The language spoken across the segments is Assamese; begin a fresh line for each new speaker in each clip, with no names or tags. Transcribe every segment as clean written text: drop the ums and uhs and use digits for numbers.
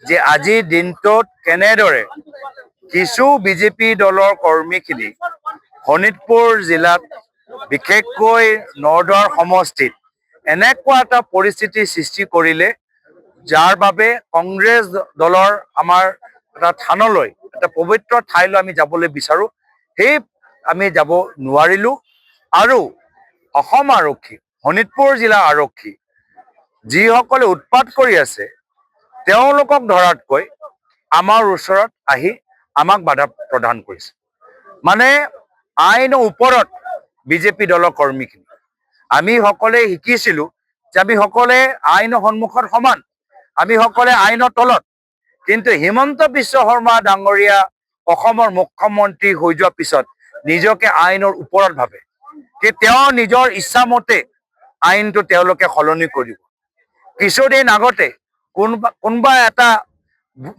যে আজিৰ দিনটোত কেনেদৰে কিছু বিজেপি দলৰ কৰ্মীখিনি শোণিতপুৰ জিলাত বিশেষকৈ নৰ্দৰ সমষ্টিত এনেকুৱা এটা পৰিস্থিতিৰ সৃষ্টি কৰিলে যাৰ বাবে কংগ্ৰেছ দলৰ আমাৰ এটা থানলৈ এটা পবিত্ৰ ঠাইলৈ আমি যাবলৈ বিচাৰোঁ সেই আমি যাব নোৱাৰিলোঁ আৰু অসম আৰক্ষী শোণিতপুৰ জিলা আৰক্ষী যিসকলে উৎপাত কৰি আছে তেওঁলোকক ধৰাতকৈ আমাৰ ওচৰত আহি আমাক বাধা প্ৰদান কৰিছে মানে আইনৰ ওপৰত বিজেপি দলৰ কৰ্মীখিনি আমি সকলোৱে শিকিছিলোঁ যে আমি সকলোৱে আইনৰ সন্মুখত সমান আমি সকলোৱে আইনৰ তলত কিন্তু হিমন্ত বিশ্ব শৰ্মা ডাঙৰীয়া অসমৰ মুখ্যমন্ত্ৰী হৈ যোৱাৰ পিছত নিজকে আইনৰ ওপৰত ভাবে যে তেওঁ নিজৰ ইচ্ছামতে আইনটো তেওঁলোকে সলনি কৰিব কিছুদিন আগতে কোনোবা এটা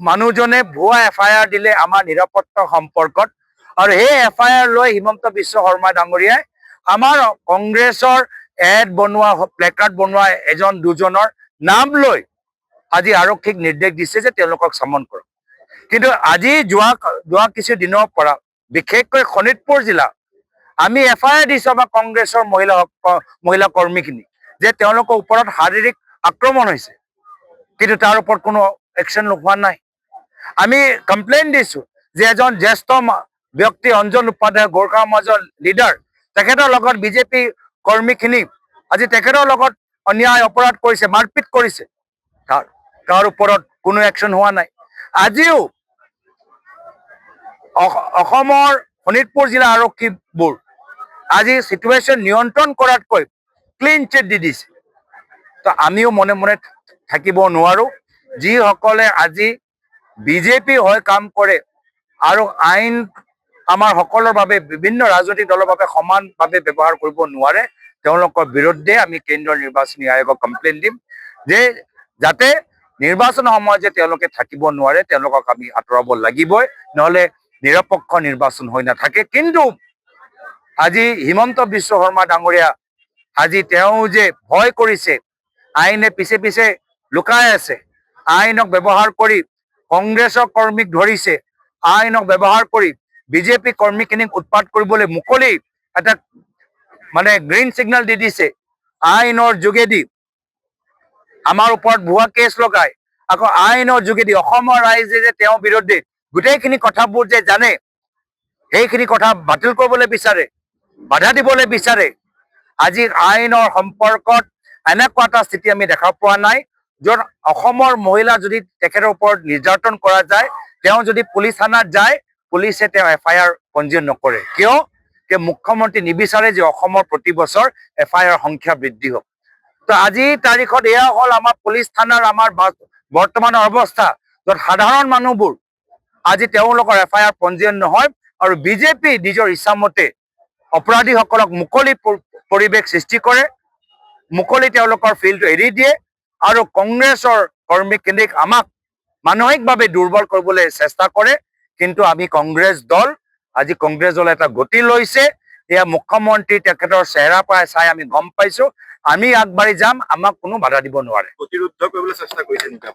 মানুহজনে ভুৱা FIR দিলে আমাৰ নিৰাপত্তা সম্পৰ্কত আৰু সেই FIR লৈ হিমন্ত বিশ্ব শৰ্মা ডাঙৰীয়াই আমাৰ কংগ্ৰেছৰ এড বনোৱা প্লেকাৰ্ড বনোৱা এজন দুজনৰ নাম লৈ আজি আৰক্ষীক নিৰ্দেশ দিছে যে তেওঁলোকক সমন কৰক কিন্তু আজি যোৱা কিছু দিনৰ পৰা বিশেষকৈ শোণিতপুৰ জিলা আমি FIR দিছোঁ আমাৰ কংগ্ৰেছৰ মহিলা কৰ্মীখিনি যে তেওঁলোকৰ ওপৰত শাৰীৰিক আক্ৰমণ হৈছে কিন্তু তাৰ ওপৰত কোনো একশ্যন লোৱা নাই আমি কমপ্লেইন দিছোঁ যে এজন জ্যেষ্ঠ ব্যক্তি অঞ্জন উপাধ্যায় গোৰ্খা সমাজৰ লিডাৰ তেখেতৰ লগত বিজেপি কৰ্মীখিনি আজি তেখেতৰ লগত অন্যায় অপৰাধ কৰিছে মাৰপিট কৰিছে তাৰ ওপৰত কোনো একশ্যন হোৱা নাই আজিও অসমৰ শোণিতপুৰ জিলা আৰক্ষীবোৰ আজি চিটুৱেশ্যন নিয়ন্ত্ৰণ কৰাতকৈ ক্লিন চিট দি দিছে তো আমিও মনে মনে থাকিব নোৱাৰোঁ যিসকলে আজি বিজেপি হৈ কাম কৰে আৰু আইন আমাৰ সকলৰ বাবে বিভিন্ন ৰাজনৈতিক দলৰ বাবে সমানভাৱে ব্যৱহাৰ কৰিব নোৱাৰে তেওঁলোকৰ বিৰুদ্ধে আমি কেন্দ্ৰীয় নিৰ্বাচনী আয়োগক কমপ্লেইন দিম যে যাতে নিৰ্বাচন সময়ত যে তেওঁলোকে থাকিব নোৱাৰে তেওঁলোকক আমি আঁতৰাব লাগিবই নহ'লে নিৰপেক্ষ নিৰ্বাচন হৈ নাথাকে কিন্তু আজি হিমন্ত বিশ্ব শৰ্মা ডাঙৰীয়া আজি তেওঁ যে ভয় কৰিছে আইনে পিছে পিছে লুকাই আছে আইনক ব্যৱহাৰ কৰি কংগ্ৰেছৰ কৰ্মীক ধৰিছে আইনক ব্যৱহাৰ কৰি বিজেপি কৰ্মীখিনিক উৎপাত কৰিবলৈ মুকলি এটা মানে গ্ৰীণ ছিগনেল দি দিছে আইনৰ যোগেদি আমাৰ ওপৰত ভুৱা কেছ লগাই আকৌ আইনৰ যোগেদি অসমৰ ৰাইজে যে তেওঁৰ বিৰুদ্ধে গোটেইখিনি কথাবোৰ যে জানে সেইখিনি কথা বাতিল কৰিবলৈ বিচাৰে বাধা দিবলৈ বিচাৰে আজি আইনৰ সম্পৰ্কত এনেকুৱা এটা স্থিতি আমি দেখা পোৱা নাই য'ত অসমৰ মহিলা যদি তেখেতৰ ওপৰত নিৰ্যাতন কৰা যায় তেওঁ যদি পুলিচ থানাত যায় পুলিচে তেওঁ FIR পঞ্জীয়ন নকৰে কিয় যে মুখ্যমন্ত্ৰী নিবিচাৰে যে অসমৰ প্ৰতি বছৰ FIR সংখ্যা বৃদ্ধি হওক তো আজিৰ তাৰিখত এয়া হ'ল আমাৰ পুলিচ থানাৰ আমাৰ বৰ্তমানৰ অৱস্থা য'ত সাধাৰণ মানুহবোৰ আজি তেওঁলোকৰ FIR পঞ্জীয়ন নহয় আৰু বিজেপি নিজৰ ইচ্ছামতে অপৰাধীসকলক মুকলি পৰিৱেশ সৃষ্টি কৰে মুকলি তেওঁলোকৰ ফিল্ডটো এৰি দিয়ে আৰু কংগ্ৰেছৰ কৰ্মীখিনিক আমাক মানসিকভাৱে দুৰ্বল কৰিবলৈ চেষ্টা কৰে কিন্তু আমি কংগ্ৰেছ দল আজি কংগ্ৰেছ দলে এটা গতি লৈছে এয়া মুখ্যমন্ত্ৰী তেখেতৰ চেহেৰা পৰা চাই আমি গম পাইছোঁ আমি আগবাঢ়ি যাম আমাক কোনো বাধা দিব নোৱাৰে
প্ৰতিৰোধ কৰিবলৈ চেষ্টা কৰিছে নেকি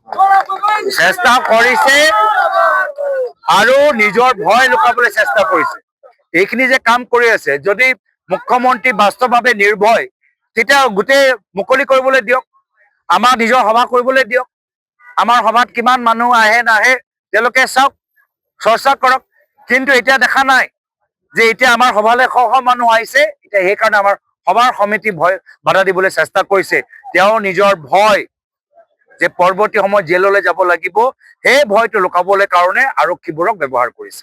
চেষ্টা কৰিছে আৰু নিজৰ ভয় লুকাবলৈ চেষ্টা কৰিছে এইখিনি যে কাম কৰি আছে যদি মুখ্যমন্ত্ৰী বাস্তৱভাৱে নিৰ্ভয় তেতিয়া গোটেই মুকলি কৰিবলৈ দিয়ক আমাৰ নিজৰ সভা কৰিবলৈ দিয়ক আমাৰ সভাত কিমান মানুহ আহে নাহে তেওঁলোকে চাওক চৰ্চা কৰক কিন্তু এতিয়া দেখা নাই যে এতিয়া আমাৰ সভালৈ শ শ মানুহ আহিছে এতিয়া সেইকাৰণে আমাৰ সভাৰ সমিতি ভয় বাধা দিবলৈ চেষ্টা কৰিছে তেওঁ নিজৰ ভয় যে পৰৱৰ্তী সময়ত জেললৈ যাব লাগিব সেই ভয়টো লুকাবলৈ কাৰণে আৰক্ষীবোৰক ব্যৱহাৰ কৰিছে